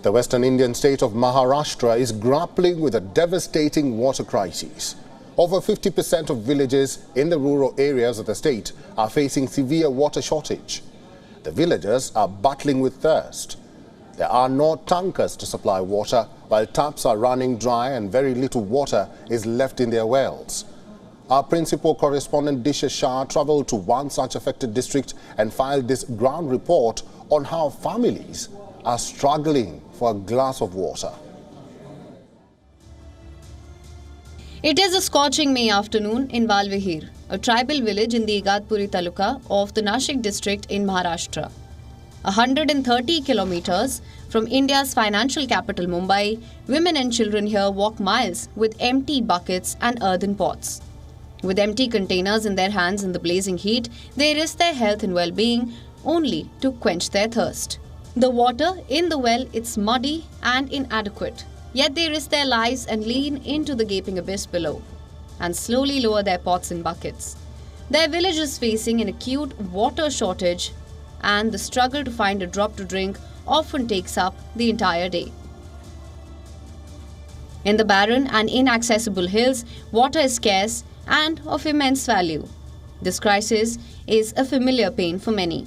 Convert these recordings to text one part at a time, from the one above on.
The western Indian state of Maharashtra is grappling with a devastating water crisis. Over 50% of villages in the rural areas of the state are facing severe water shortage. The villagers are battling with thirst. There are no tankers to supply water, while taps are running dry and very little water is left in their wells. Our principal correspondent Disha Shah travelled to one such affected district and filed this ground report on how families are struggling for a glass of water. It is a scorching May afternoon in Valvihir, a tribal village in the Igatpuri Taluka of the Nashik district in Maharashtra. 130 kilometers from India's financial capital Mumbai, women and children here walk miles with empty buckets and earthen pots. With empty containers in their hands in the blazing heat, they risk their health and well-being only to quench their thirst. The water in the well is muddy and inadequate, yet they risk their lives and lean into the gaping abyss below and slowly lower their pots and buckets. Their village is facing an acute water shortage, and the struggle to find a drop to drink often takes up the entire day. In the barren and inaccessible hills, water is scarce and of immense value. This crisis is a familiar pain for many.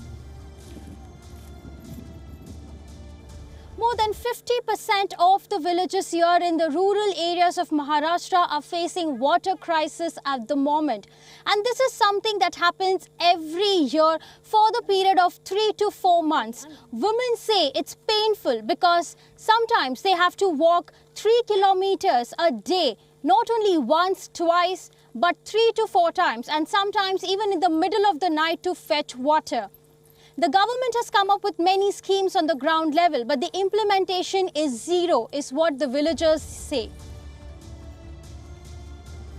More than 50% of the villages here in the rural areas of Maharashtra are facing water crisis at the moment. And this is something that happens every year for the period of 3 to 4 months. Women say it's painful because sometimes they have to walk 3 kilometers a day, not only once, twice, but 3 to 4 times, and sometimes even in the middle of the night to fetch water. The government has come up with many schemes on the ground level, but the implementation is zero, is what the villagers say.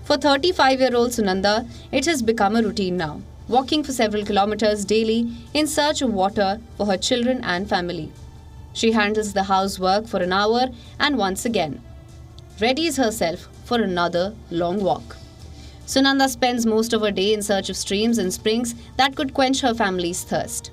For 35-year-old Sunanda, it has become a routine now, walking for several kilometers daily in search of water for her children and family. She handles the housework for an hour and once again readies herself for another long walk. Sunanda spends most of her day in search of streams and springs that could quench her family's thirst.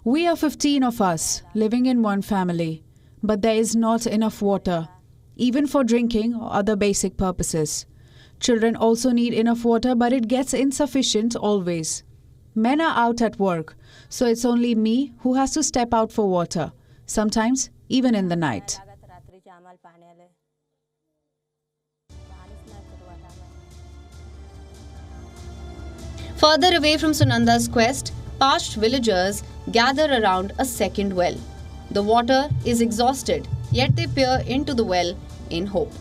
We are 15 of us living in one family, but there is not enough water, even for drinking or other basic purposes. Children also need enough water, but it gets insufficient always. Men are out at work, so it's only me who has to step out for water, sometimes even in the night. Further away from Sunanda's quest, parched villagers gather around a second well. The water is exhausted, yet they peer into the well in hope.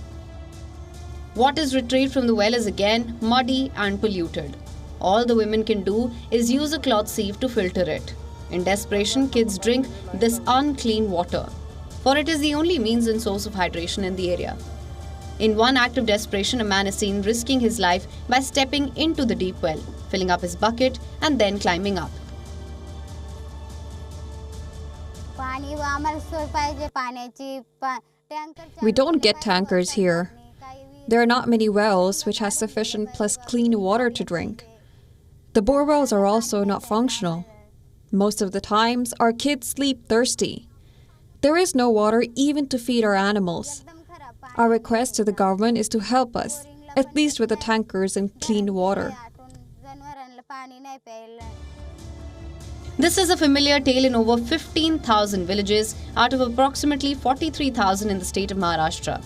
What is retrieved from the well is again muddy and polluted. All the women can do is use a cloth sieve to filter it. In desperation, kids drink this unclean water, for it is the only means and source of hydration in the area. In one act of desperation, a man is seen risking his life by stepping into the deep well, filling up his bucket and then climbing up. We don't get tankers here. There are not many wells which has sufficient plus clean water to drink. The bore wells are also not functional. Most of the times, our kids sleep thirsty. There is no water even to feed our animals. Our request to the government is to help us, at least with the tankers and clean water. This is a familiar tale in over 15,000 villages out of approximately 43,000 in the state of Maharashtra.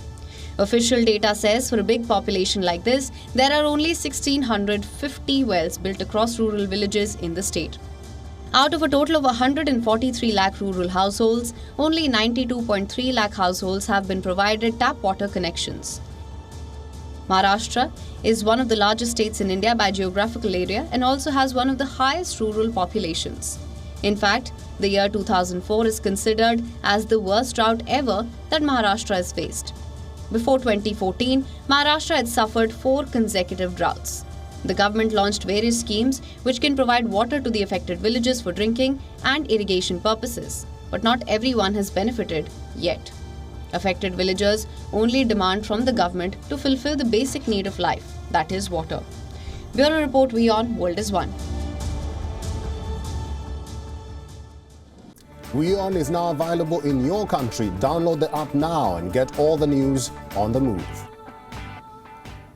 Official data says for a big population like this, there are only 1,650 wells built across rural villages in the state. Out of a total of 143 lakh rural households, only 92.3 lakh households have been provided tap water connections. Maharashtra is one of the largest states in India by geographical area and also has one of the highest rural populations. In fact, the year 2004 is considered as the worst drought ever that Maharashtra has faced. Before 2014, Maharashtra had suffered 4 consecutive droughts. The government launched various schemes which can provide water to the affected villages for drinking and irrigation purposes, but not everyone has benefited yet. Affected villagers only demand from the government to fulfill the basic need of life, that is water. Bureau Report WION World is One. WION is now available in your country. Download the app now and get all the news on the move.